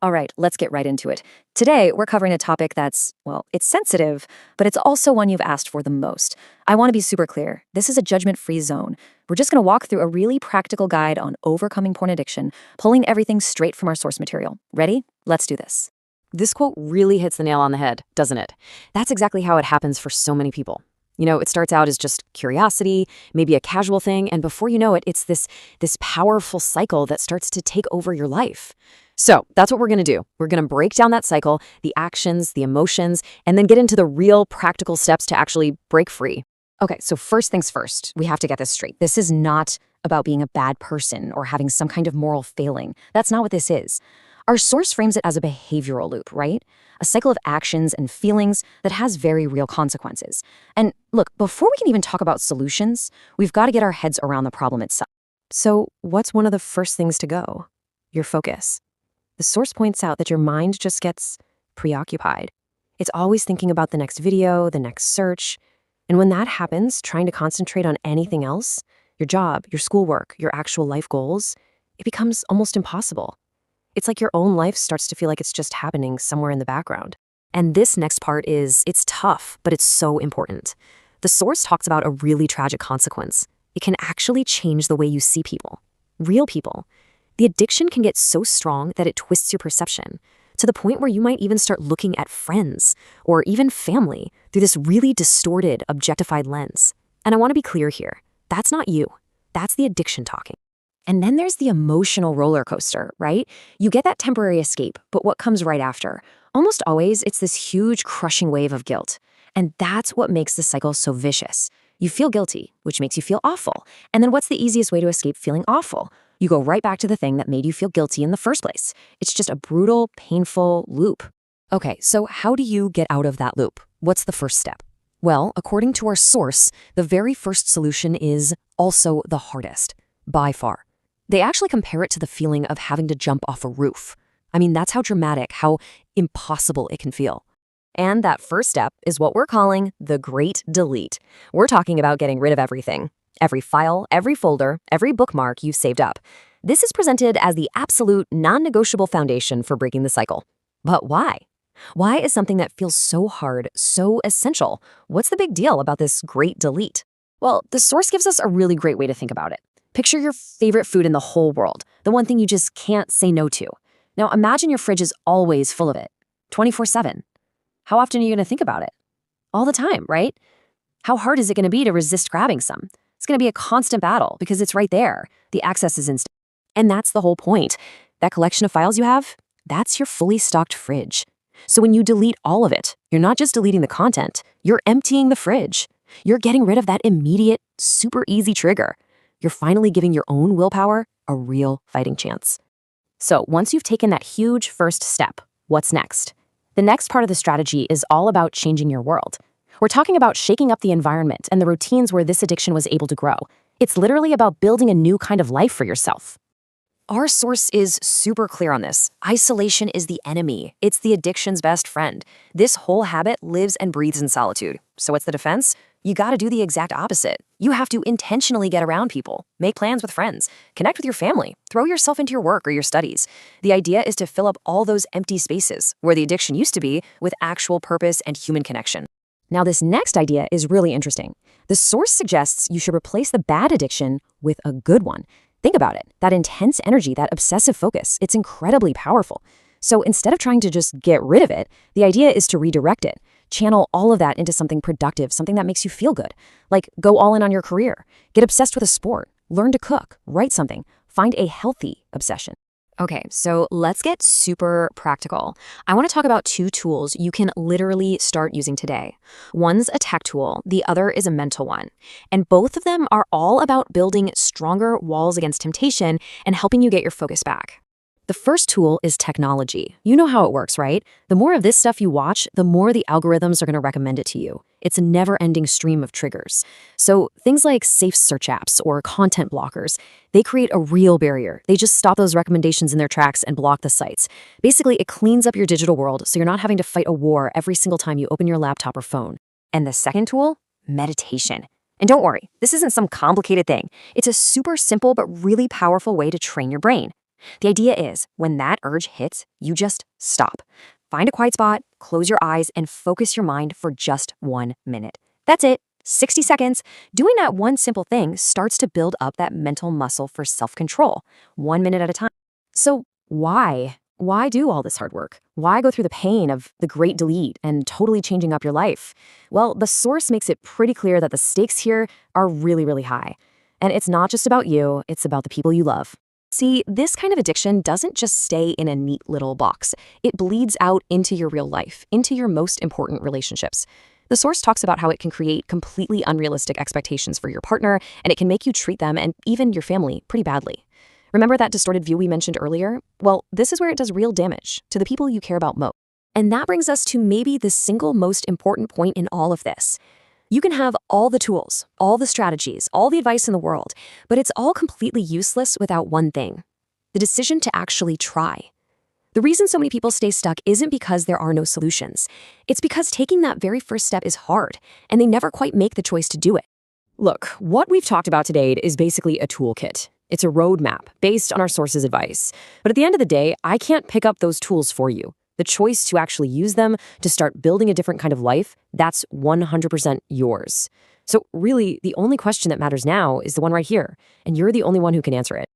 All right, let's get right into it. Today, we're covering a topic that's, well, it's sensitive, but it's also one you've asked for the most. I want to be super clear. This is a judgment-free zone. We're just going to walk through a really practical guide on overcoming porn addiction, pulling everything straight from our source material. Ready? Let's do this. This quote really hits the nail on the head, doesn't it? That's exactly how it happens for so many people. It starts out as just curiosity, maybe a casual thing, and before you know it, it's this powerful cycle that starts to take over your life. So that's what we're going to do. We're going to break down that cycle, the actions, the emotions, and then get into the real practical steps to actually break free. Okay, so first things first, we have to get this straight. This is not about being a bad person or having some kind of moral failing. That's not what this is. Our source frames it as a behavioral loop, right? A cycle of actions and feelings that has very real consequences. And look, before we can even talk about solutions, we've got to get our heads around the problem itself. So what's one of the first things to go? Your focus. The source points out that your mind just gets preoccupied. It's always thinking about the next video, the next search. And when that happens, trying to concentrate on anything else, your job, your schoolwork, your actual life goals, it becomes almost impossible. It's like your own life starts to feel like it's just happening somewhere in the background. And this next part it's tough, but it's so important. The source talks about a really tragic consequence. It can actually change the way you see people, real people. The addiction can get so strong that it twists your perception, to the point where you might even start looking at friends or even family through this really distorted, objectified lens. And I want to be clear here. That's not you. That's the addiction talking. And then there's the emotional roller coaster, right? You get that temporary escape, but what comes right after? Almost always, it's this huge crushing wave of guilt. And that's what makes the cycle so vicious. You feel guilty, which makes you feel awful. And then what's the easiest way to escape feeling awful? You go right back to the thing that made you feel guilty in the first place. It's just a brutal, painful loop. Okay, so how do you get out of that loop? What's the first step? Well, according to our source, the very first solution is also the hardest, by far. They actually compare it to the feeling of having to jump off a roof. I mean, that's how dramatic, how impossible it can feel. And that first step is what we're calling the Great Delete. We're talking about getting rid of everything. Every file, every folder, every bookmark you've saved up. This is presented as the absolute non-negotiable foundation for breaking the cycle. But why? Why is something that feels so hard so essential? What's the big deal about this Great Delete? Well, the source gives us a really great way to think about it. Picture your favorite food in the whole world, the one thing you just can't say no to. Now imagine your fridge is always full of it, 24/7. How often are you going to think about it? All the time, right? How hard is it going to be to resist grabbing some? It's going to be a constant battle because it's right there. The access is instant. And that's the whole point. That collection of files you have, that's your fully stocked fridge. So when you delete all of it, you're not just deleting the content, you're emptying the fridge. You're getting rid of that immediate, super easy trigger. You're finally giving your own willpower a real fighting chance. So once you've taken that huge first step, what's next? The next part of the strategy is all about changing your world. We're talking about shaking up the environment and the routines where this addiction was able to grow. It's literally about building a new kind of life for yourself. Our source is super clear on this. Isolation is the enemy. It's the addiction's best friend. This whole habit lives and breathes in solitude. So what's the defense? You gotta do the exact opposite. You have to intentionally get around people, make plans with friends, connect with your family, throw yourself into your work or your studies. The idea is to fill up all those empty spaces where the addiction used to be with actual purpose and human connection. Now, this next idea is really interesting. The source suggests you should replace the bad addiction with a good one. Think about it. That intense energy, that obsessive focus, it's incredibly powerful. So instead of trying to just get rid of it, the idea is to redirect it. Channel all of that into something productive, something that makes you feel good. Like go all in on your career, get obsessed with a sport, learn to cook, write something, find a healthy obsession. Okay, so let's get super practical. I want to talk about two tools you can literally start using today. One's a tech tool, the other is a mental one. And both of them are all about building stronger walls against temptation and helping you get your focus back. The first tool is technology. You know how it works, right? The more of this stuff you watch, the more the algorithms are going to recommend it to you. It's a never-ending stream of triggers. So things like safe search apps or content blockers, they create a real barrier. They just stop those recommendations in their tracks and block the sites. Basically, it cleans up your digital world so you're not having to fight a war every single time you open your laptop or phone. And the second tool? Meditation. And don't worry, this isn't some complicated thing. It's a super simple but really powerful way to train your brain. The idea is, when that urge hits, you just stop. Find a quiet spot, close your eyes, and focus your mind for just 1 minute. That's it. 60 seconds. Doing that one simple thing starts to build up that mental muscle for self-control, 1 minute at a time. So why? Why do all this hard work? Why go through the pain of the great delete and totally changing up your life? Well, the source makes it pretty clear that the stakes here are really, really high. And it's not just about you, it's about the people you love. See, this kind of addiction doesn't just stay in a neat little box. It bleeds out into your real life, into your most important relationships. The source talks about how it can create completely unrealistic expectations for your partner, and it can make you treat them and even your family pretty badly. Remember that distorted view we mentioned earlier? Well, this is where it does real damage to the people you care about most. And that brings us to maybe the single most important point in all of this. You can have all the tools, all the strategies, all the advice in the world, but it's all completely useless without one thing: the decision to actually try. The reason so many people stay stuck isn't because there are no solutions. It's because taking that very first step is hard, and they never quite make the choice to do it. Look, what we've talked about today is basically a toolkit. It's a roadmap based on our source's advice. But at the end of the day, I can't pick up those tools for you. The choice to actually use them to start building a different kind of life, that's 100% yours. So really, the only question that matters now is the one right here, and you're the only one who can answer it.